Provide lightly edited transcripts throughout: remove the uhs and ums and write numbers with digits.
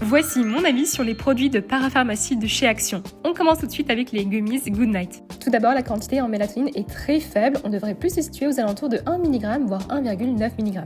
Voici mon avis sur les produits de parapharmacie de chez Action. On commence tout de suite avec les gummies Goodnight. Tout d'abord, la quantité en mélatonine est très faible, on devrait plus se situer aux alentours de 1 mg voire 1,9 mg.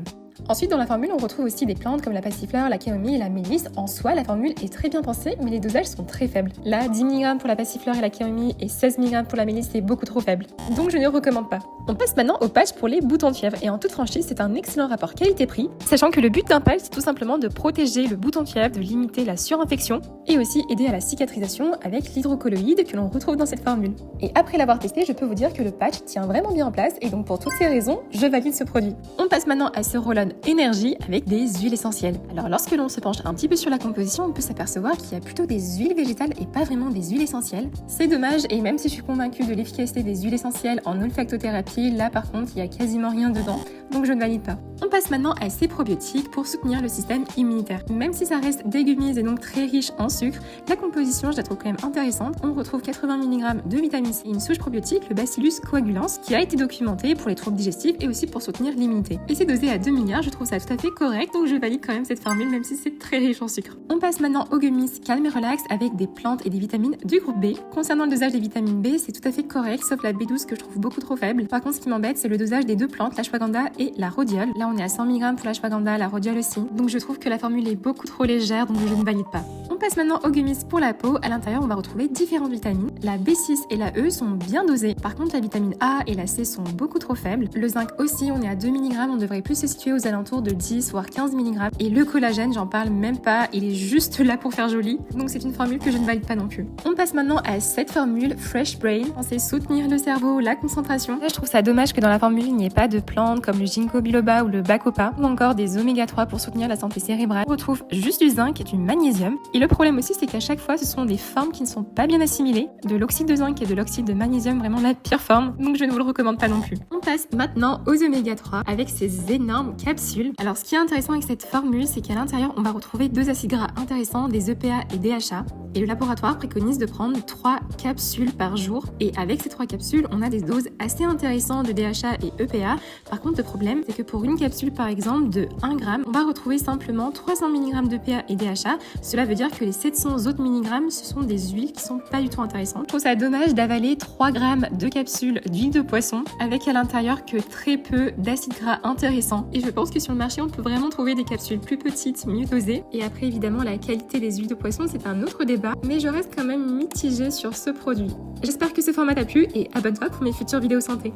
Ensuite, dans la formule, on retrouve aussi des plantes comme la passiflore, la camomille et la mélisse. En soi, la formule est très bien pensée, mais les dosages sont très faibles. Là, 10 mg pour la passiflore et la camomille et 16 mg pour la mélisse, c'est beaucoup trop faible. Donc je ne recommande pas. On passe maintenant au patch pour les boutons de fièvre. Et en toute franchise, c'est un excellent rapport qualité-prix, sachant que le but d'un patch, c'est tout simplement de protéger le bouton de fièvre, de limiter la surinfection et aussi aider à la cicatrisation avec l'hydrocolloïde que l'on retrouve dans cette formule. Et après l'avoir testé, je peux vous dire que le patch tient vraiment bien en place et donc pour toutes ces raisons, je valide ce produit. On passe maintenant à ce roll-on énergie avec des huiles essentielles. Alors lorsque l'on se penche un petit peu sur la composition, on peut s'apercevoir qu'il y a plutôt des huiles végétales et pas vraiment des huiles essentielles. C'est dommage, et même si je suis convaincue de l'efficacité des huiles essentielles en olfactothérapie, là par contre il y a quasiment rien dedans, donc je ne valide pas. On passe maintenant à ces probiotiques pour soutenir le système immunitaire. Même si ça reste des gummies et donc très riche en sucre, la composition je la trouve quand même intéressante. On retrouve 80 mg de vitamine C et une souche probiotique, le Bacillus coagulans, qui a été documenté pour les troubles digestifs et aussi pour soutenir l'immunité. Et c'est dosé à 2 milliards, je trouve ça tout à fait correct, donc je valide quand même cette formule même si c'est très riche en sucre. On passe maintenant aux gummies calme et relax avec des plantes et des vitamines du groupe B. Concernant le dosage des vitamines B, c'est tout à fait correct, sauf la B12 que je trouve beaucoup trop faible. Par contre, ce qui m'embête, c'est le dosage des deux plantes, l'ashwagandha et la rhodiole. Là, on est à 100 mg pour l'ashwagandha, la rhodiole aussi. Donc je trouve que la formule est beaucoup trop légère, donc je ne valide pas. On passe maintenant aux gummies pour la peau. À l'intérieur, on va retrouver différentes vitamines. La B6 et la E sont bien dosées. Par contre, la vitamine A et la C sont beaucoup trop faibles. Le zinc aussi, on est à 2 mg, on devrait plus se situer aux alentours de 10 voire 15 mg. Et le collagène, j'en parle même pas, il est juste là pour faire joli. Donc c'est une formule que je ne valide pas non plus. On passe maintenant à cette formule Fresh Brain, censée soutenir le cerveau, la concentration. Là, je trouve ça dommage que dans la formule, il n'y ait pas de plantes comme le ginkgo biloba ou le bacopa, ou encore des oméga 3 pour soutenir la santé cérébrale. On retrouve juste du zinc et du magnésium. Et le problème aussi, c'est qu'à chaque fois, ce sont des formes qui ne sont pas bien assimilées. De l'oxyde de zinc et de l'oxyde de magnésium, vraiment la pire forme. Donc je ne vous le recommande pas non plus. On passe maintenant aux oméga 3 avec ces énormes capsules. Alors ce qui est intéressant avec cette formule, c'est qu'à l'intérieur, on va retrouver deux acides gras intéressants, des EPA et DHA. Et le laboratoire préconise de prendre 3 capsules par jour. Et avec ces 3 capsules, on a des doses assez intéressantes de DHA et EPA. Par contre, le problème, c'est que pour une capsule, par exemple, de 1 g, on va retrouver simplement 300 mg d'EPA et DHA. Cela veut dire que les 700 autres milligrammes, ce sont des huiles qui sont pas du tout intéressantes. Je trouve ça dommage d'avaler 3 g de capsules d'huile de poisson avec à l'intérieur que très peu d'acides gras intéressants. Et je pense que sur le marché, on peut vraiment trouver des capsules plus petites, mieux dosées. Et après, évidemment, la qualité des huiles de poisson, c'est un autre débat. Mais je reste quand même mitigée sur ce produit. J'espère que ce format t'a plu et abonne-toi pour mes futures vidéos santé.